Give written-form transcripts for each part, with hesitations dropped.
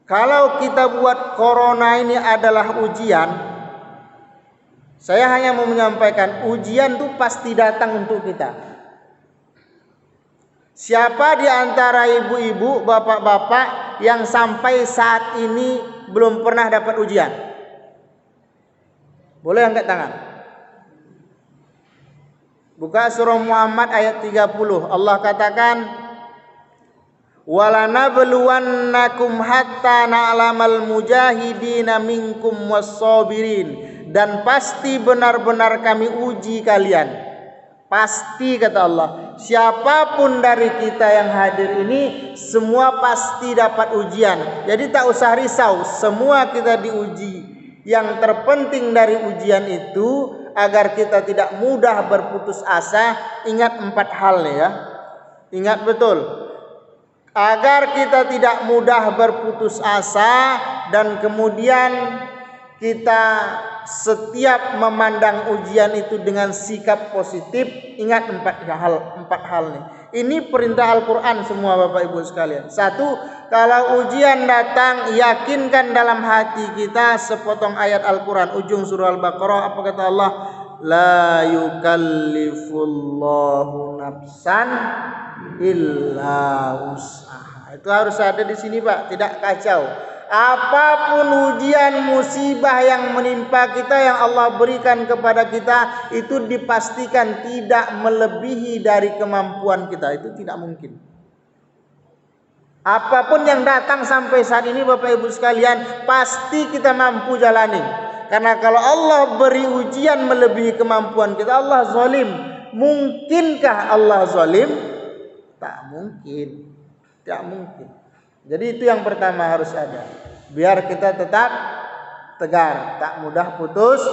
Kalau kita buat corona ini adalah ujian, saya hanya mau menyampaikan ujian itu pasti datang untuk kita. Siapa di antara ibu-ibu, bapak-bapak yang sampai saat ini belum pernah dapat ujian? Boleh angkat tangan. Buka surah Muhammad ayat 30. Allah katakan, walanabluwannakum hatta na'lamal mujahidina minkum was-sabirin, dan pasti benar-benar kami uji kalian. Pasti, kata Allah, siapapun dari kita yang hadir ini semua pasti dapat ujian. Jadi tak usah risau, semua kita diuji. Yang terpenting dari ujian itu agar kita tidak mudah berputus asa, ingat 4 hal ya. Ingat betul. Agar kita tidak mudah berputus asa dan kemudian kita setiap memandang ujian itu dengan sikap positif. Ingat 4 hal nih. Ini perintah Al-Quran semua Bapak Ibu sekalian. 1, kalau ujian datang, yakinkan dalam hati kita sepotong ayat Al-Quran, ujung surah Al-Baqarah. Apa kata Allah? La yukallifullahu nafsan illa usaha. Itu harus ada di sini Pak, tidak kacau. Apapun ujian musibah yang menimpa kita, yang Allah berikan kepada kita, itu dipastikan tidak melebihi dari kemampuan kita. Itu tidak mungkin. Apapun yang datang sampai saat ini Bapak Ibu sekalian, pasti kita mampu jalani. Karena kalau Allah beri ujian melebihi kemampuan kita, Allah zalim. Mungkinkah Allah zalim? Tak mungkin. Tak mungkin. Jadi itu yang pertama harus ada. Biar kita tetap tegar, tak mudah putus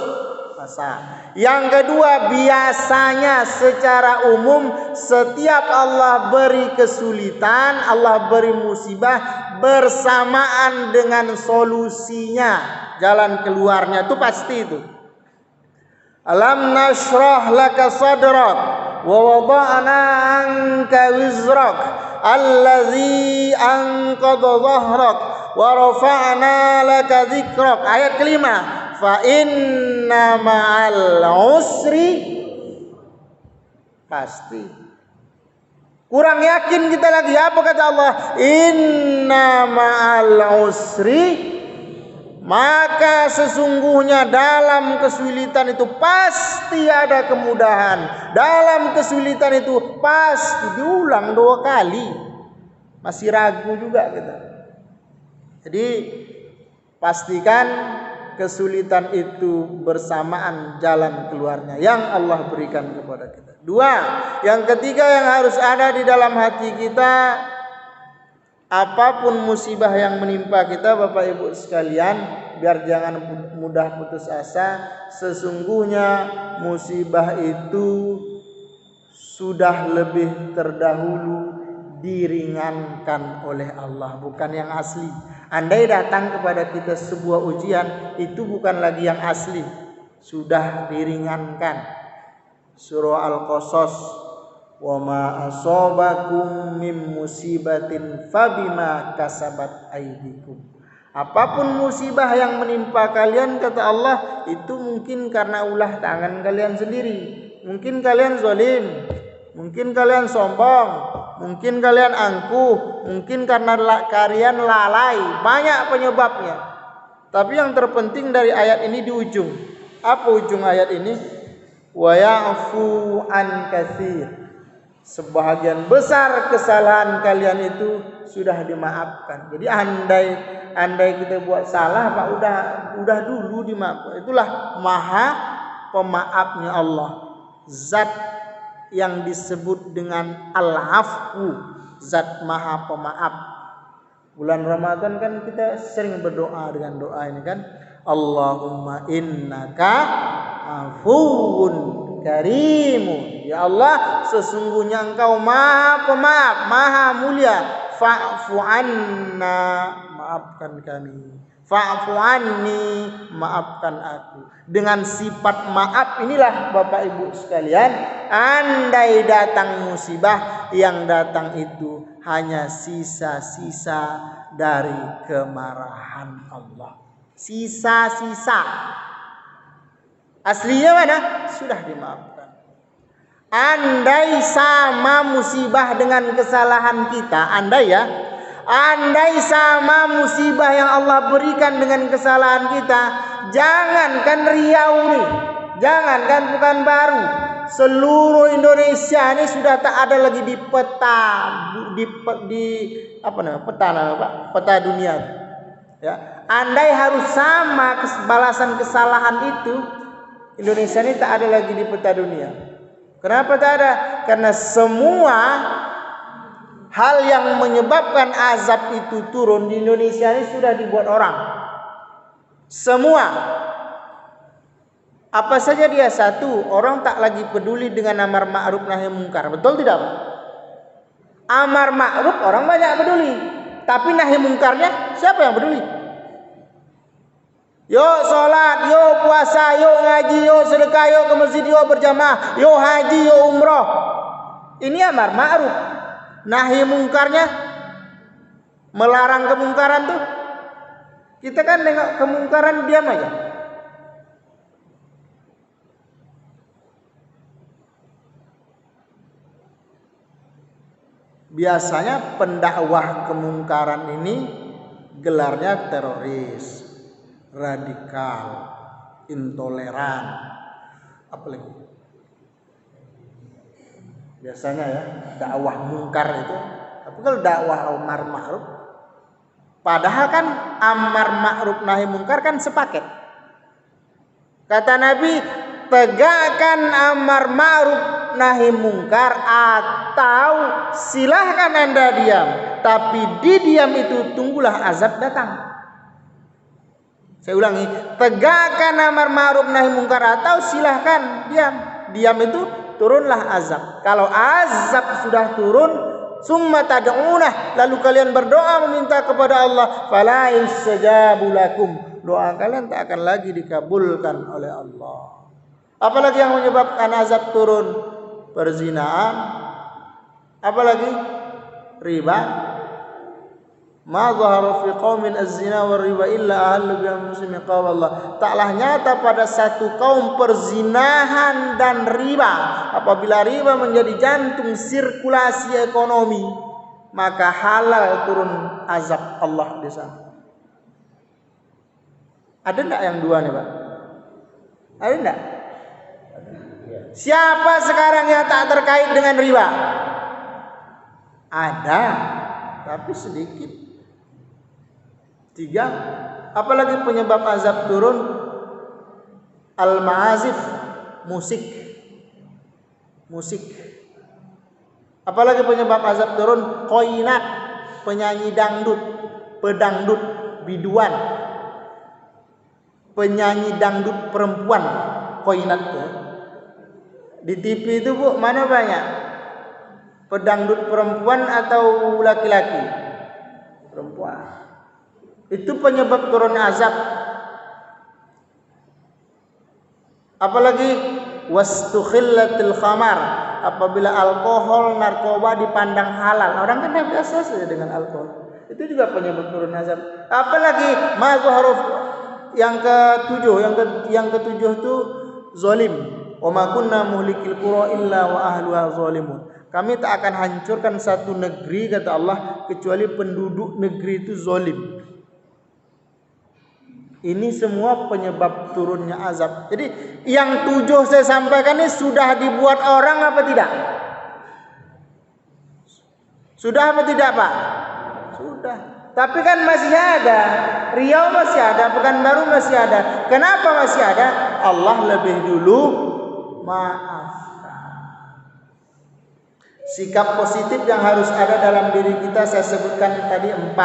asa. Yang kedua, biasanya secara umum setiap Allah beri kesulitan, Allah beri musibah, bersamaan dengan solusinya, jalan keluarnya itu pasti itu. Alam nashrah laka sadrak wa wada'na anka wizrak allazi anqadha dhahrak wa rafa'na laka dzikrak. Ayat kelima, fa inna ma'al usri, pasti. Kurang yakin kita lagi, apa kata Allah? Inna ma'al usri, maka sesungguhnya dalam kesulitan itu pasti ada kemudahan. Dalam kesulitan itu pasti, diulang 2 kali. Masih ragu juga kita. Jadi pastikan kesulitan itu bersamaan jalan keluarnya yang Allah berikan kepada kita. 2, yang ketiga yang harus ada di dalam hati kita, apapun musibah yang menimpa kita Bapak Ibu sekalian, biar jangan mudah putus asa. Sesungguhnya musibah itu sudah lebih terdahulu diringankan oleh Allah, bukan yang asli. Andai datang kepada kita sebuah ujian, itu bukan lagi yang asli, sudah diringankan. Surah Al-Qasas, wa ma asabakum min musibatin fabima kasabat aydikum. Apapun musibah yang menimpa kalian, kata Allah, itu mungkin karena ulah tangan kalian sendiri. Mungkin kalian zalim, mungkin kalian sombong, mungkin kalian angkuh, mungkin karena kalian lalai. Banyak penyebabnya. Tapi yang terpenting dari ayat ini di ujung. Apa ujung ayat ini? Wa ya'fu an katsir. Sebahagian besar kesalahan kalian itu sudah dimaafkan. Jadi andai kita buat salah, Pak, udah dulu dimaafkan. Itulah Maha Pemaafnya Allah. Zat yang disebut dengan Al-Afwu, zat Maha Pemaaf. Bulan Ramadan kan kita sering berdoa dengan doa ini kan, Allahumma innaka afuwun karimun. Ya Allah, sesungguhnya Engkau Maha Pemaaf, Maha Mulia. Fa'fu anna, maafkan kami. Fa'fu anni, maafkan aku. Dengan sifat maaf inilah Bapak Ibu sekalian, andai datang musibah, yang datang itu hanya sisa-sisa dari kemarahan Allah. Sisa-sisa. Aslinya mana? Sudah dimaafkan. Andai sama musibah dengan kesalahan kita, andai sama musibah yang Allah berikan dengan kesalahan kita, jangankan Riau nih, jangankan Pekanbaru, seluruh Indonesia ini sudah tak ada lagi di peta peta dunia. Ya, andai harus sama balasan kesalahan itu, Indonesia ini tak ada lagi di peta dunia. Kenapa tak ada? Karena semua hal yang menyebabkan azab itu turun di Indonesia ini sudah dibuat orang. Semua. Apa saja dia? Satu, orang tak lagi peduli dengan amar ma'ruf nahi mungkar. Betul tidak, Pak? Amar ma'ruf orang banyak peduli, tapi nahi mungkarnya siapa yang peduli? Yo sholat, yo puasa, yo ngaji, yo sedekah, yo ke masjid, yo berjamaah, yo haji, yo umroh. Ini amar ma'ruf. Nahi mungkarnya, melarang kemungkaran tuh. Kita kan nengok kemungkaran diam aja. Biasanya pendakwah kemungkaran ini gelarnya teroris, radikal, intoleran, apalagi biasanya ya dakwah mungkar itu. Tapi kalau dakwah amar ma'ruf, padahal kan amar ma'ruf nahi mungkar kan sepaket. Kata Nabi, tegakkan amar ma'ruf nahi mungkar atau silahkan Anda diam, tapi di diam itu tunggulah azab datang. Saya ulangi, tegakkan amar ma'ruf nahi mungkar atau silahkan diam. Diam itu turunlah azab. Kalau azab sudah turun, summa tad'una, lalu kalian berdoa meminta kepada Allah, fala yustajabu lakum, doa kalian tak akan lagi dikabulkan oleh Allah. Apalagi yang menyebabkan azab turun? Perzinahan, apalagi riba. Ma dhahara fi qaumin az-zina war riba illa ahallu bil muslimin qala Allah. Taklah nyata pada satu kaum perzinahan dan riba. Apabila riba menjadi jantung sirkulasi ekonomi, maka halal turun azab Allah di sana. Ada enggak yang dua nih, Pak? Ada enggak? Siapa sekarang yang tak terkait dengan riba? Ada, tapi sedikit. 3. Apalagi penyebab azab turun? Al-ma'azif, musik. Apalagi penyebab azab turun? Qoinat, penyanyi dangdut, pedangdut, biduan, penyanyi dangdut perempuan, qoinat ya. Di TV itu, Bu, mana banyak? Pedangdut perempuan atau laki-laki? Perempuan. Itu penyebab turun azab. Apalagi wastukhillatil khamar, apabila alkohol, narkoba dipandang halal. Orang kan biasa saja dengan alkohol. Itu juga penyebab turun azab. Apalagi mazharuf yang ketujuh itu zalim. Wa ma kunna muhlikil qura illa wa ahluha zalimun. Kami tak akan hancurkan satu negeri, kata Allah, kecuali penduduk negeri itu zalim. Ini semua penyebab turunnya azab. Jadi yang 7 saya sampaikan ini sudah dibuat orang apa tidak? Sudah apa tidak, Pak? Sudah. Tapi kan masih ada. Riau masih ada, Pekanbaru masih ada. Kenapa masih ada? Allah lebih dulu maafkan. Sikap positif yang harus ada dalam diri kita saya sebutkan tadi 4.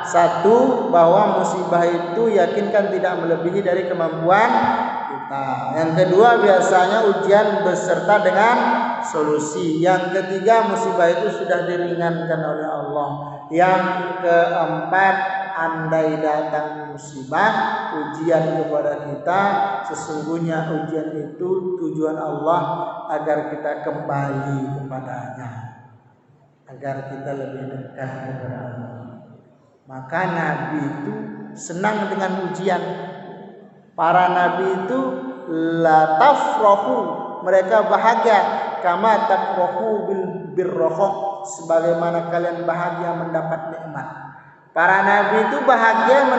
1, bahwa musibah itu yakinkan tidak melebihi dari kemampuan kita. Yang kedua, biasanya ujian beserta dengan solusi. Yang ketiga, musibah itu sudah diringankan oleh Allah. Yang keempat, andai datang musibah, ujian kepada kita, sesungguhnya ujian itu tujuan Allah agar kita kembali kepadanya. agar kita lebih dekat kepada Allah. Maka Nabi itu senang dengan ujian. Para Nabi itu la tafrahu, mereka bahagia kama tafrahu bil birroh, sebagaimana kalian bahagia mendapat nikmat. Para nabi itu bahagia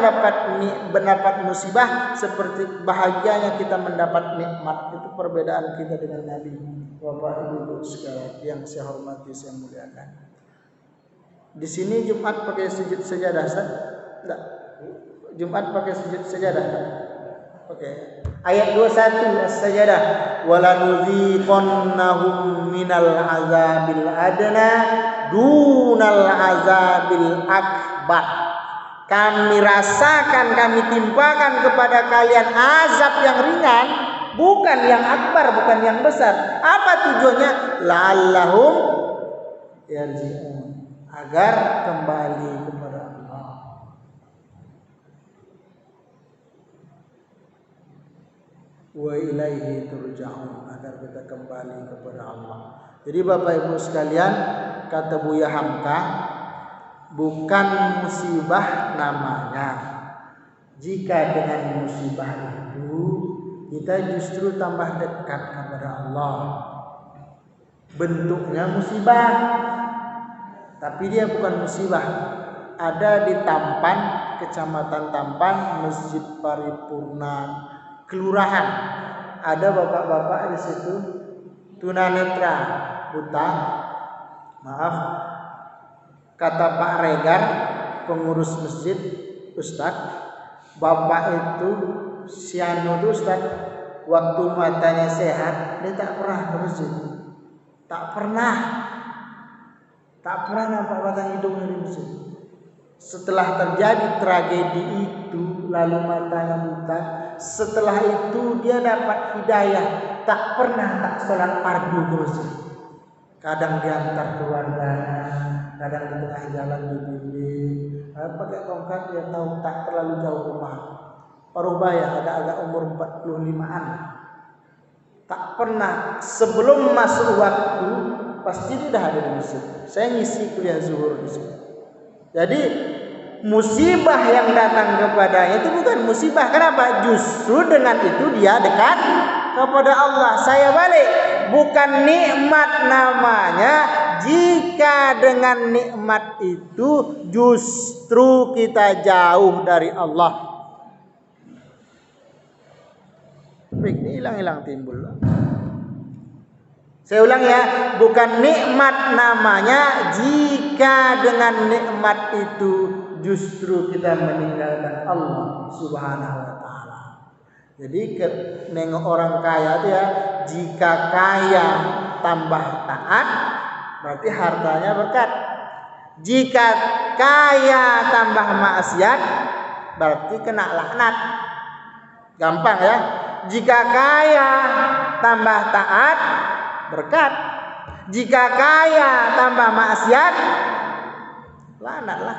mendapat musibah seperti bahagianya kita mendapat nikmat. Itu perbedaan kita dengan nabi. Bapak Ibu sekalian yang saya hormati, saya muliakan. Di sini Jumat pakai sujud sajadah, enggak? Jumat pakai sujud sajadah. Oke. Ayat 21 as-sajadah, walanuziqannahum minal azabil adna dunal azabil akbar. Kami rasakan, kami timpakan kepada kalian azab yang ringan, bukan yang akbar, bukan yang besar. Apa tujuannya? La'allahum yarji'un, agar kembali kepada Allah. Wa ilaihi turja'un, agar kita kembali kepada Allah. Jadi Bapak Ibu sekalian, kata Buya Hamka, bukan musibah namanya. Jika dengan musibah itu kita justru tambah dekat kepada Allah. Bentuknya musibah, tapi dia bukan musibah. Ada di Tampan, Kecamatan Tampan, Masjid Paripurna Kelurahan. Ada bapak-bapak di situ tunanetra, buta. Maaf, kata Pak Regar, pengurus masjid, Ustadz, bapak itu sianu Ustadz, waktu matanya sehat dia tak pernah ke masjid, tak pernah nampak batang hidungnya di masjid. Setelah terjadi tragedi itu, lalu matanya buta, setelah itu dia dapat hidayah, tak pernah tak sholat fardu ke masjid. Kadang diantar keluarganya, kadang di tengah jalan dibimbing, pakai tongkat, dia tahu tak terlalu jauh rumah. Parubaya agak-agak umur 45-an. Tak pernah sebelum masuk waktu pasti dia dah ada di masjid. Saya ngisi kuliah zuhur di sini. Jadi musibah yang datang kepadanya itu bukan musibah. Kenapa? Justru dengan itu dia dekat kepada Allah. Saya balik, bukan nikmat namanya jika dengan nikmat itu justru kita jauh dari Allah. Ini hilang timbul. Saya ulang ya, bukan nikmat namanya jika dengan nikmat itu justru kita meninggalkan Allah Subhanahu wa taala. Jadi nengok orang kaya itu ya, jika kaya tambah taat berarti hartanya berkat. Jika kaya tambah maksiat berarti kena laknat. Gampang ya. Jika kaya tambah taat berkat, jika kaya tambah maksiat laknatlah.